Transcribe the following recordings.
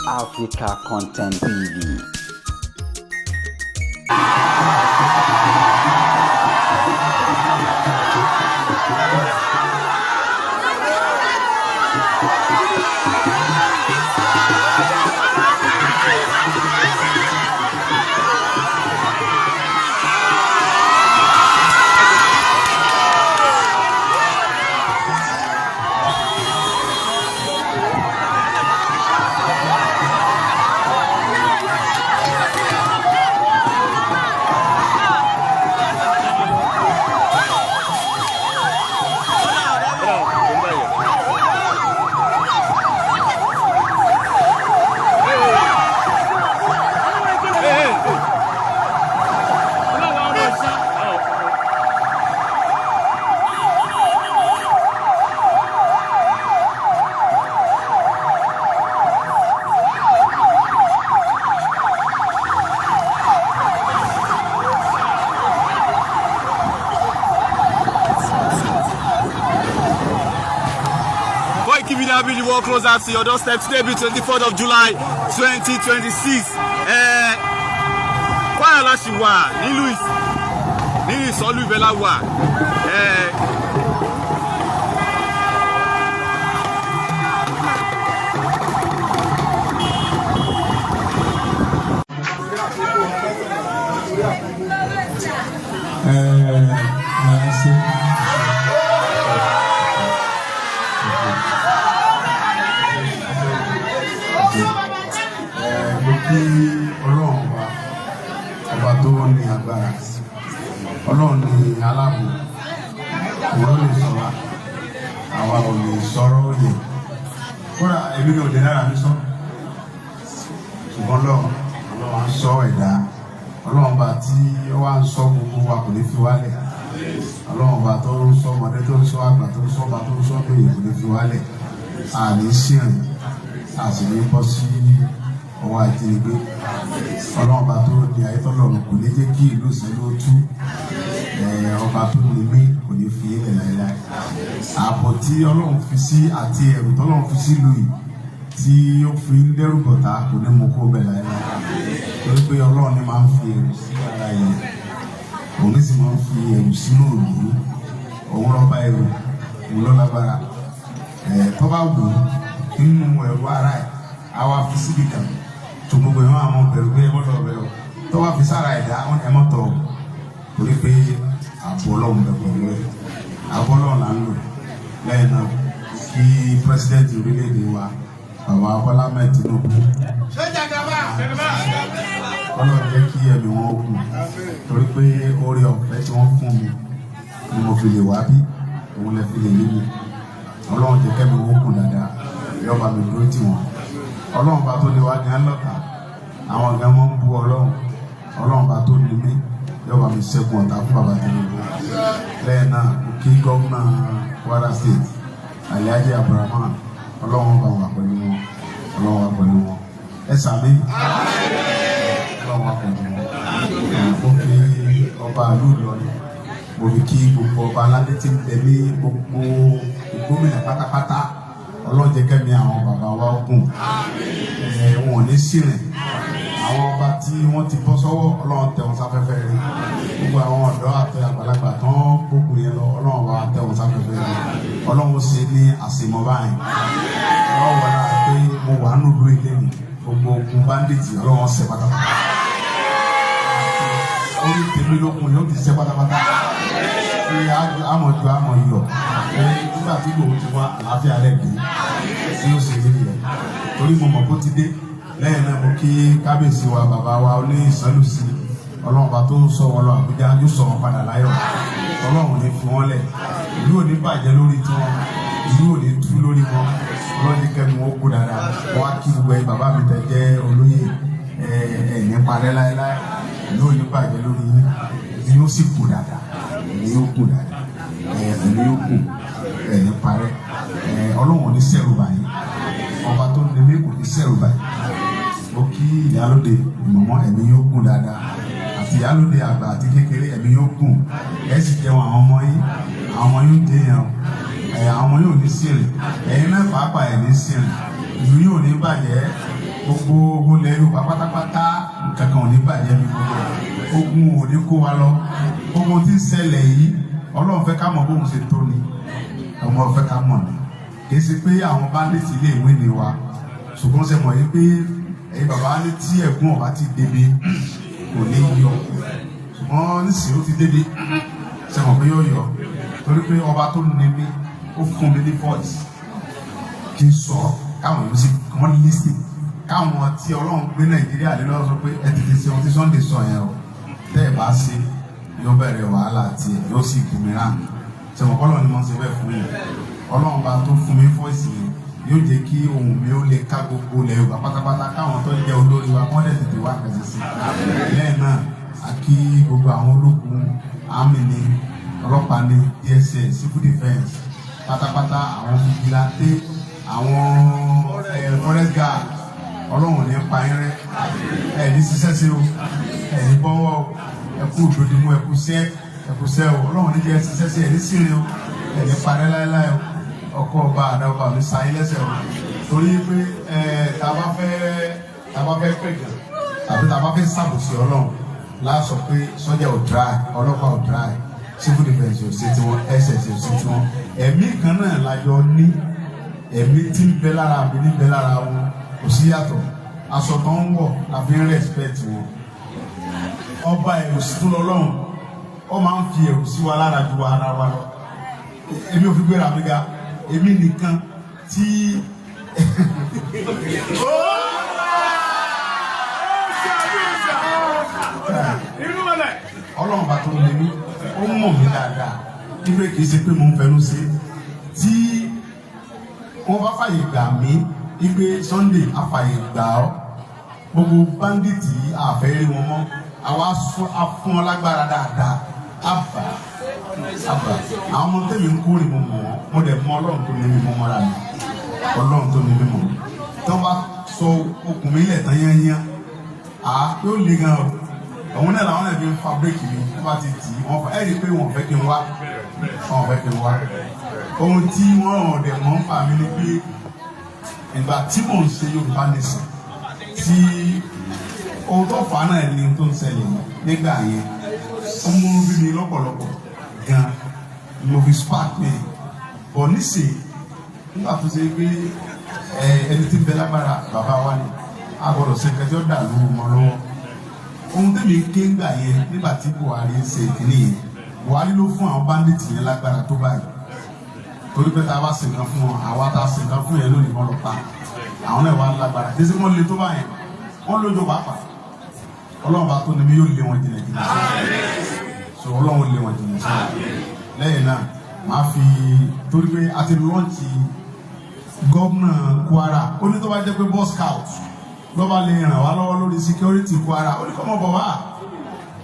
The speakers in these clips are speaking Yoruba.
Africa Content TV. The world closer to your doorstep. Today be 24th of July 2026. Kwara la ṣì wà ní ìsọ̀lú ibẹ̀ la wà. Ọba tó ní agbára, Ọlọ́run ní aláàbò, òun lè sọ̀rọ̀, àwa ò lè sọ̀rọ̀ òye. Kódà èmi ní òde náírà mi sọ, ṣùgbọ́n Ọlọ́run ń sọ ẹ̀dá, Ọlọ́run bá tí ó wá ń sọ gbogbo wa kò ní fi wálẹ̀, Ọlọ́run bá tó ń sọ ọmọdé tó ń sọ àgbà tó ń sọ ọba tó ń sọ pé kò ní fi wálẹ̀, àní sírìn, àti ní bọ́ sí ọwọ́ àjínigbé. Ọlọ́run bá tó di ayétọ́lọ́run kò ní jẹ́ kí ìlú ìṣẹ́lú tú, ọba tó ní mí kò ní fi ilẹ̀ láéláé. Ààbò tí Ọlọ́run fi sí àti ẹ̀rù tọ́lọ́run fi sí ìlú yìí tí ó fi ń dẹ́rù bọ̀tá kò ní mú kó bẹ̀ láéláé. Torí pé Ọlọ́run ní máa ń fi ẹ̀rù sí ara yìí, òun ní sì máa ń fi ẹ̀rù sínú òòlù, òun lọ́ba ẹ̀rù, òun lọ́lágbára. Tó bá wù nínú ẹ̀rù ara ẹ̀, àwa fi síbi kan tó gbogbo ìwọ̀n àwọn bẹ̀rù pé ẹmọ́tọ̀ bẹ̀rù tó wá fi sára ẹ̀dá ẹmọ́tọ̀ torí pé ààbò Ọlọ́run bẹ̀ pẹ̀lú ẹ̀. Ààbò Ọlọ́run là ń lò lẹ́yìn náà kí pírẹsidẹ́ntì orílẹ̀-èdè wa bàbá Bọ́lá Ahmed Tinubu Ọlọ́run jẹ́ kí ẹ̀mí wọn kù torí pé oore ọ̀fẹ́ tí wọ́n fún mi ni mo fi lè wá bí òun lè fi lè yé mi. Ọlọ́run jẹ́ kẹ́mi wọn kù dáadáa yọba mi dúró tì wọ́n. Ọlọ́run bá tó lè wá ní alọ́ta àwọn ọ̀gá wọn ń bu Ọlọ́run bá tó lè mí yọba mi ṣẹ́gun ọ̀tá fún bàbá Tinubu. Lẹ́yìn náà kí gómìnà Kwara State Alhaji Abraham Ọlọ́run bá wà pẹ̀lú wọn, Ọlọ́run wà pẹ̀lú wọn. Ẹ sàmì Ọlọ́run wà pẹ̀lú wọn. Mo fi ọba àlú Ìlọrin, mo fi kí gbogbo ọba aládé tí ń tẹ̀lé gbogbo gómìnà pátápátá. Ọlọ́run jẹ́ kẹ́mi àwọn bàbá wa ogun wọn ò ní sírìn. Àwọn ọba tí wọ́n ti bọ́ sọ́wọ́ Ọlọ́run tẹ̀ wọ́n sáfẹ́fẹ́ rí. Gbogbo àwọn ọ̀dọ́ àti àgbàlagbà tán gbogbo yẹn lọ Ọlọ́run wa tẹ̀ wọ́n sáfẹ́fẹ́ rí. Ọlọ́run ṣe ní àṣemọ́ báyìí. Ọlọ́run wọlé pé mo wà nílùú ilé mi gbogbo ogun báńdíìtì Ọlọ́run ṣe pátápátá. Orí tèmi lókun yóò ti ṣe pátápátá. Àmọ̀ ju àmọ̀ yọ nígbà tí gbòòrò ti wá àlàáfíà rẹ̀ dé tí ó sì rí rẹ̀ torí mo mọ̀ kó ti dé. Lẹ́yìn náà mo kí kábíyèsí wa bàbá wa ní Ìsànlùsí Ọlọ́run bá tó sọ wọn lọ Àbújá yóò sọ wọn padà láyọ̀. Ọlọ́run ní fi wọ́n lẹ̀, ìlú ò ní bàjẹ́ lórí tiwọn, ìlú ò ní tú lórí wọn. Ọlọ́run ní kẹ́mi wọn kú dáadáa. Wọ́n á kí gbogbo ẹ̀ bàbá mi tẹ̀ jẹ́ olóyè ní parẹ́ láéláé, ìlú ò ní bàjẹ́ lórí yín, ìlú ó sì kú dáadáa, ìlú yóò kú dáadáa, ìlú yóò kú ní parẹ́. Ọlọ́run ní sẹ́rù báyìí, ọba tó ń lé kò ní sẹ́rù báyìí. Mo kí ìyálóde ìmọ̀mọ́ ẹ̀mí yóò gùn dáadáa àti ìyálóde àgbà àti kékeré ẹ̀mí yóò gùn. Ẹ sì jẹun àwọn ọmọ yín, àwọn ọmọ yóò dé yẹn, àwọn ọmọ yóò ní sírìn, ẹ̀yin náà pàápàá ẹ̀ ní sírìn. Ìlú yóò ní bàjẹ́, gbogbo ilẹ̀ Yorùbá pátápátá nǹkan kan ò ní bàjẹ́ mi gbogbo ogun ò ní kó wa lọ gbogbo tí ń ṣẹlẹ̀ yìí Ọlọ́run fẹ́ ká mọ̀ bóun ṣe tó ni ọmọ fẹ́ ká mọ̀ ni kì í ṣe pé àwọn bandits lè wé ni wa ṣùgbọ́n ṣe mọ̀ yìí pé ẹ̀yin bàbá ní tí ẹ̀gbọ́n ọba ti débi kò ní yọ ṣùgbọ́n nísìnyí ó ti débi ṣe mọ̀ pé yóò yọ torí pé ọba tó ní mi ó fún mi ní voice kí n sọ káwọn yóò sì kàn lísì káwọn tí Ọlọ́run gbé Nàìjíríà lé lọ́wọ́ sọ pé ẹ ti ṣe ohun tí Sunday sọ yẹn o tẹ́ ẹ bá ṣe yóò bẹ̀rẹ̀ wàhálà àti ẹ̀ yóò sì bùmíràn ṣe mọ̀ kọ́lọ́ ni mo ṣe bẹ́ẹ̀ fún yẹn Ọlọ́run bá tó fún mi voice yẹn yóò jẹ́ kí ohun mi ó lè ká gbogbo ilẹ̀ Yorùbá pátápátá káwọn tó jẹ́ olórí wa kọ́ dẹ̀ tètè wá kẹsì sí lẹ́yìn náà a kí gbogbo àwọn ológun àmì ni ọlọ́pàá ni DSS civil defence pátápátá àwọn fìgìláńtì àwọn forest guard Ọlọ́run ní pa yín rẹ́ ẹ̀ ní ṣiṣẹ́ sí o ẹ̀ ní bọ́wọ́ ẹ̀kú òdòdìmú ẹ̀kú sẹ́ o Ọlọ́run ní jẹ́ ṣiṣẹ́ sí ẹ̀ ní sírin o ẹ̀ ní parẹ́ láéláé o ọkọ ọba àdàbà mi sáyé lẹ́sẹ̀ o torí pé tàbá fẹ́ pẹ̀gàn tàbí tàbá fẹ́ ṣàbòsí Ọlọ́run láàsọ pé sọ́jà ò dry ọlọ́pàá ò dry civil defence ò sí tiwọn SS ò sí tiwọn ẹ̀mí kan náà lájọ ní ẹ̀mí tí ń bẹ lára mi ní bẹ lára wọn kò sí yàtọ̀ aṣọ tó ń wọ̀ la fi ń respect wọn ọba ẹ̀rù sí tó lọ́lọ́run ó máa ń fi ẹ̀rù sí wa lára ju ara wa lọ èmi ò fi gbéra mi ga èmi nìkan tí Ọlọ́run bá tó lé mi ó mọ̀ mí dáadáa nígbà kìí ṣe pé mo ń fẹnu sí tí wọ́n bá fàyè gbà mí wípé Sunday àfàyè gbà ọ́ gbogbo báńdíìtì àfẹ́rí wọn mọ́ àwa fún ọ lágbára dáadáa àbá àwọn ọmọ tẹ̀mí ń kórè mo mọ̀ wọ́n mo dẹ̀ mọ Ọlọ́run tó ní mi mọ́ mọ́ra mi Ọlọ́run tó ní mi mọ́ tí wọ́n bá sọ okùn mi lẹ̀ tán yányán yóò le gan o àwọn náà làwọn náà fi ń fa bírèkì mi wọ́n bá ti tì í wọ́n fa ẹ̀rí pé wọ́n fẹ́ kí n wá ohun tí wọ́n ràn dẹ̀ mọ́ ń fà mí ni pé ìgbà tí mò ń ṣe Yorùbá Nation tí ohun tó fà á náà ni tó ń ṣẹlẹ̀ nígbà yẹn ó mú bí mi lọ́pọ̀lọpọ̀ gan mo fi spark mi bọ̀ níṣẹ́ nígbà tó ṣe pé ẹni tí ń bẹ lágbára bàbá wa ni a gbọ́dọ̀ ṣe kẹjọ́ dà lóru mọ́ lọ́wọ́ ohun tẹ́mi ké ń gbà yẹn nígbà tí Buhari ń ṣe ìkíní yẹn Buhari ló fún àwọn bandits yẹn lágbára tó báyìí torí pé tá a bá ṣe nǹkan fún wọn àwa tá a ṣe nǹkan fún yẹn lónìí wọn lọ pa àwọn náà wà lágbára kí ẹ ṣe wọn lè tó báyẹn wọn lójó pàápàá Ọlọ́run bá tó ní mi yóò lé wọn jìnnà jìnnà so Ọlọ́run lé wọn jìnnà sí lẹ́yìn náà máa fi torí pé a ti lọ́ọ̀tì gómìnà Kwara ó ní tó bá jẹ́ pé Boy Scout lọ́ba lè ràn wá lọ́wọ́ lórí security Kwara ó ní kọ́ mọ̀ bọ̀ wá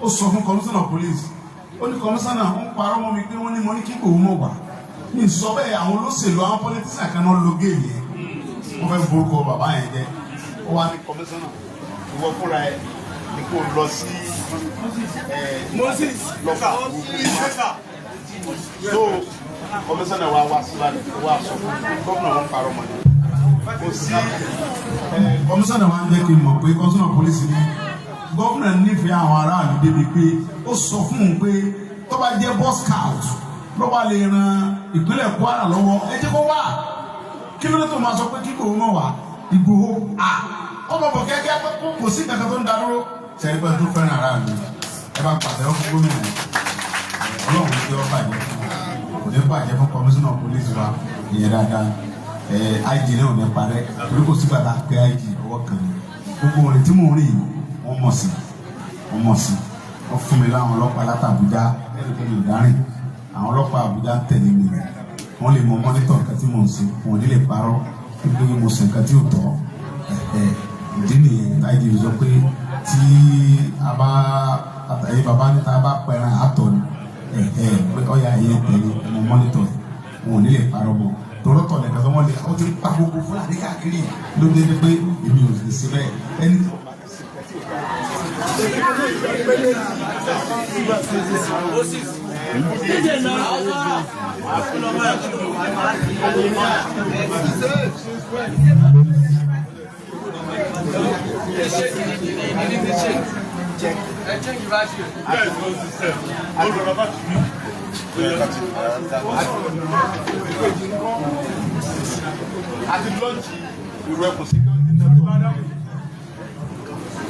ó sọ fún commissioner police ó ní commissioner ń parọ́ mọ́ mi pé wọ́n ní mo ní kí kò mọ̀ wá ní sọ bẹ́ẹ̀ àwọn olóṣèlú àwọn politician kan náà lo géèmì yẹn wọ́n fẹ́ borúkọ bàbá yẹn jẹ́ ó wá ní commissioner ìwọ fúnra ẹ̀ ní kò lọ sí Moses lọ́fà so commissioner wa sílẹ̀ wá sọ fún gómìnà wọn parọ́ mọ́ ni kò sí kọmísánná wa ń jẹ́ kí n mọ̀ pé kọmísánná pólísì ni gómìnà nífẹ̀ẹ́ àwọn aráàlú débi pé ó sọ fún un pé tó bá jẹ́ Boy Scout ló bá lè ran ìpínlẹ̀ Kwara lọ́wọ́ ẹ jẹ́ kó wá kí ló dé tó máa sọ pé kí kò mọ̀ wá Ìgbòho ọmọ bọ̀ kẹ́kẹ́ kò sí kankan tó ń darúró sẹ́yìn pé tó fẹ́ràn aráàlú ẹ bá pàṣẹ fún gómìnà Ọlọ́run ti ọ bàjẹ́ kò ní bàjẹ́ fún kọmísánná pólísì wa ìyẹn dáadáa IG náà ò ní parẹ́ torí kò sí bàtà pé IG ọwọ́ kan ní gbogbo orin tí mò ń rìn wọ́n mọ̀ sí wọ́n fún mi láwọn ọlọ́pàá láti Àbújá ẹ̀ẹ́dẹ́gbẹ̀rún mi ìdárìn àwọn ọlọ́pàá Àbújá ń tẹ̀lé mi wọ́n lè mọ mọ́nítọ̀ nǹkan tí mò ń ṣe wọ́n ní lè parọ́ nítorí mo ṣe nǹkan tí ò tọ́ ìdí nìyẹn IG sọ pé tí a bá àtàyè bàbá níta bá pẹ̀ràn àtọ̀ ni pé ọ̀yà ẹ̀yẹ tẹ̀lé ẹ̀mọ mọ́nítọ̀ wọ́n ní lè parọ́ mọ́ tòrótọ̀ nìkan tó wọ́n lè ó ti pa gbogbo Fúlàní káàkiri ló dé pé èmi ò lè ṣe bẹ́ẹ̀ ẹni.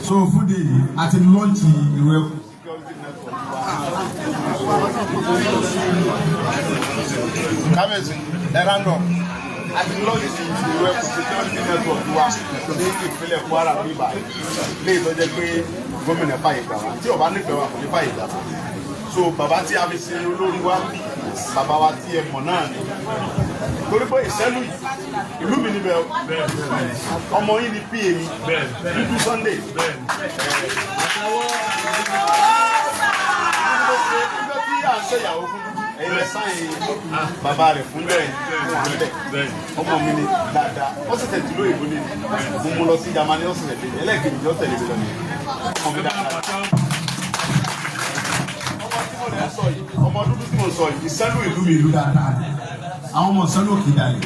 So for the at the launch you àti lọ́ọ̀dì sí ìwé security network wa ní ìpínlẹ̀ Kwara bíbá léyìí tó jẹ́ pé gómìnà fàyè gbà wá tí ọba nífẹ̀ẹ́ wa kò ní fàyè gbà wá so bàbá tí a fi ṣe olórí wa bàbá wa tí ẹ mọ̀ náà ni torí pé ìṣẹ́lú ìlú mi níbẹ̀ ọmọ yìí ni pa mi dúdú Sunday nígbà tí à ń ṣèyàwó fún ẹ̀yẹ sáyìn bàbá rẹ̀ fún lẹ́yìn fún wa lẹ̀ ọmọ mi ni dáadáa ó sì tẹ̀tù lóyìnbó ni mo mú lọ sí Jámánì ó sì tẹ̀lé ẹlẹ́ẹ̀kejì tí ó tẹ̀lé mi lọ ni ọmọ mi dáadáa. ọmọ tí mo lè sọ yìí ọmọ dúdú tí mo sọ yìí ìṣẹ́lú ìlú mi ìlú dáadáa ni àwọn ọmọ ìṣẹ́lú òkè dalẹ̀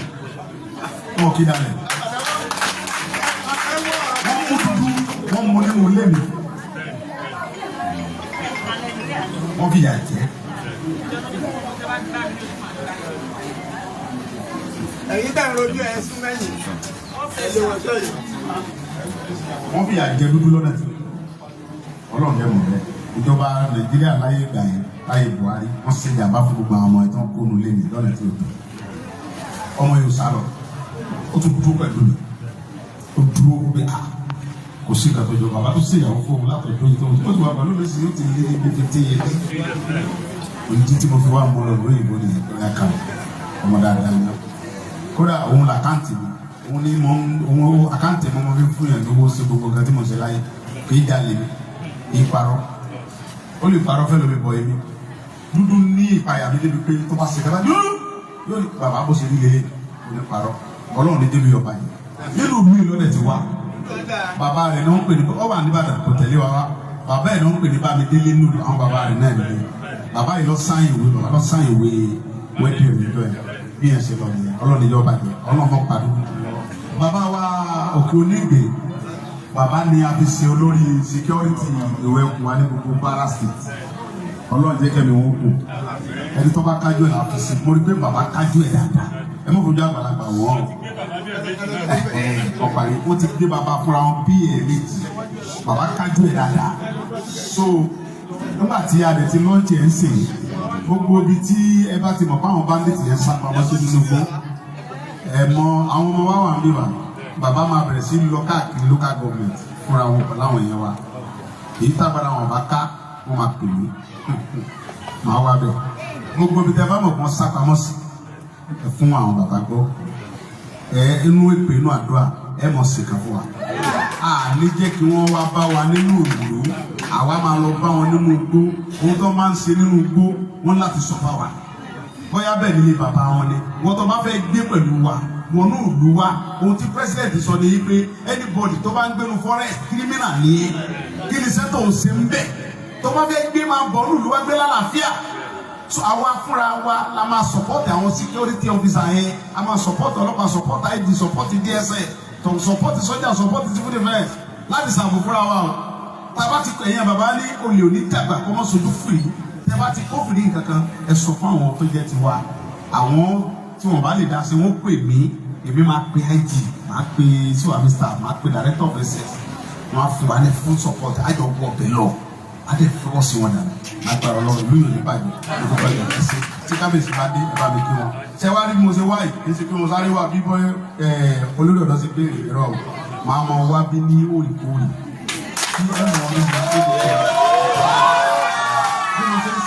wọn òkè dalẹ̀ wọ́n mú dúdú wọ́n mú nínú ilé mi wọ́n fi yà jẹ́. ẹ̀yin tẹ̀ ń rojú ẹ̀ sún mẹ́yìn ẹ̀lẹ́ wọ̀jọ́ yìí. wọ́n fi àjẹ dúdú lọ́nà tí ọlọ́run jẹ́ mọ̀ bẹ́ẹ̀ ìjọba Nàìjíríà láyé ìgbà yẹn láyé Buhari wọ́n ṣe ìjàmbá fún gbogbo àwọn ọmọ ìtàn kónú lẹ́nu lọ́nà tí ó tó ọmọ yóò sá lọ ó tún dúró pẹ̀lú mi ó dúró pé a kò sí ìgbà tó jọ bàbá tó ṣèyàwó fún òun látọ̀jú yìí tó ó ti wà pẹ̀lú mi sí yóò ti lé ibi 15 years òyìnbí tí mo fi wá mọ́ lọ lóyìnbó ni ìpínlẹ̀ kan ọmọ dáadáa ni kódà òun làkáǹtì mi òun ní mọ òun àkáǹtì mi mo fi fún yẹn lówó sí gbogbo nǹkan tí mo ṣe láyé kì í jalè mi kì í parọ́ ó lè parọ́ fẹ́ lómi bọ̀ èmi dúdú ní ìpayà mi débi pé tó bá ṣe kẹta dúdú yóò ní bàbá bó ṣe rí lélẹ̀ kò ní parọ́ ọlọ́run ní débi ọba yìí nínú mi lọ́dẹ̀ ti wá bàbá rẹ̀ náà ń pè ní ọba níbàdàn kò tẹ̀lé wa wá bàbá rẹ̀ náà ń pè ní bámi délé nùdù àwọn bàbá rẹ̀ náà nìyẹn bàbá yìí lọ sáyìn ìwé bàbá lọ sáyìn ìwé wẹ́dí òní jọ yẹn bí yẹn ṣe lọ nìyẹn ọlọ́run níjọ́ bàjẹ́ ọlọ́run pàdé bàbá wa òkè onígbè bàbá ni a fi ṣe olórí security ìwé ẹkùn wa ní gbogbo Kwara State ọlọ́run jẹ́ kẹ́mi wọn kù ẹni tó bá kájú ẹ̀ láti ṣe mo rí pé bàbá kájú ẹ̀ dáadáa ẹ mọ̀ fojú àgbàlagbà wọ́n ọ̀pàdé ó ti gbé bàbá fúnra wọn bí ẹ̀ méjì bàbá kájú ẹ̀ dáadáa so nígbà tí a dẹ̀ ti lọ́ọ̀tì ẹ̀ ń sè gbogbo ibi tí ẹ bá ti mọ̀ fáwọn bandits yẹn sá pamọ́ sí nínú gbó ẹ mọ àwọn ọmọ wa wà ń bí wa bàbá máa bẹ̀rẹ̀ sí lọ káàkiri local government fúnra wọn pẹ̀lú àwọn yẹn wa èyí tábàdà wọn bá ká wọn máa pè mí màá wá bẹ̀ gbogbo ibi tí ẹ bá mọ̀ kàn sá pamọ́ sí ẹ fún àwọn bàbá gbọ́ ẹ inú èpè inú àdúrà ẹ mọ̀ sí kan fún wa a ní jẹ́ kí wọ́n wá bá wa nínú ìlú àwa máa lọ bá wọn nínú igbó ohun tó máa ń ṣe nínú igbó wọn láti sọ fáwa bóyá bẹ́ẹ̀ nílé bàbá wọn ni wọ́n tó bá fẹ́ gbé pẹ̀lú wa wọn ní ìlú wa ohun tí president sọ ni yìí pé anybody tó bá ń gbénu forest criminal ni kí ni sẹ́tọ̀ ò ṣe ń bẹ̀ tó bá fẹ́ gbé máa bọ̀ ní ìlú wa gbé lálàáfíà so àwa fúnra wa la máa support àwọn security officer yẹn a máa support ọlọ́pàá support ID support DSS tó support sọ́jà support civil defence láti ṣàbò fúnra wa o tàbá ti ẹ̀yìn bàbá ní olè òní dàgbà kó mọ́ sojú fìrí tẹ́bá ti kófìrí kankan ẹ sọ fún àwọn tó jẹ́ tiwa àwọn tí wọ́n bá lè dá sí wọ́n pè mí èmi máa pe IG máa pe siwa mr máa pe director of ss wọ́n á fún wa ní full support àjọ wọ ọbẹ̀ lọ adé fọwọ́ sí wọn dànù lágbára ọlọ́run ìlú yòó ní bàjẹ́ lóko bàjẹ́ ẹsẹ̀ tí kábíyèsí bá dé ẹ bá mi kí wọn ṣé wàá rí mo ṣe wá yìí kí n ṣe pé mo sáré wá bí bọ́ olórí ọ̀dọ́ sí pé ìrọ̀ máa mọ wá bí ní òrìkóòrì bí mo ṣe ń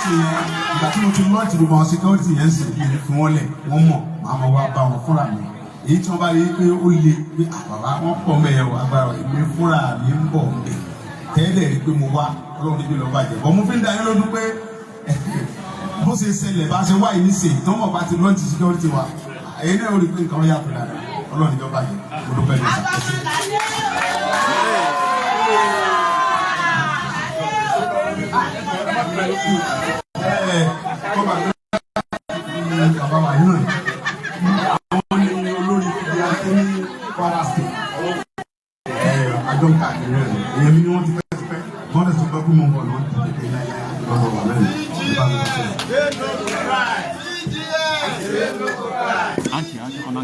ṣe yẹn ìgbà tí mo ti lọ́ọ̀tì gbogbo àwọn security yẹn ń ṣe yẹn fi wọ́n lẹ̀ wọ́n mọ̀ máa mọ wá bá wọn fúnra mi èyí tí wọ́n bá rí pé ó le pé àbàbà wọn pọ̀ mẹ́yẹ̀ wọ agbára èmi fúnra mi ń bọ̀ mẹ́ tẹ́lẹ̀ rí pé mo wá ọlọ́run níbi lọ́ọ́ bàjẹ́ bọ́ mo fi ń da yín lọ́dún pé bó ṣe ṣẹlẹ̀ bá ṣe wá yìí ní sèyí tó mọ̀ bá ti lọ́ọ̀tì security wa èyí náà ó rí pé nǹkan yàtọ̀ dáadáa ọlọ́run níbi lọ́ọ́ bàjẹ́ mo dúpẹ́ ní ìṣàkóso. Bàbá wa yìí náà àwọn ní olórí ìdí àti ní Kwara State àjọ káàkiri rẹ̀ èyàn mi ni wọ́n ti pẹ́ ti pẹ́ wọ́n lè sọ pé kú mọ́ bọ̀ lọ́wọ́ ti kékeré láyé lọ́dọ̀ wà lẹ́nu nípa mi lọ́sẹ̀. Auntie, on a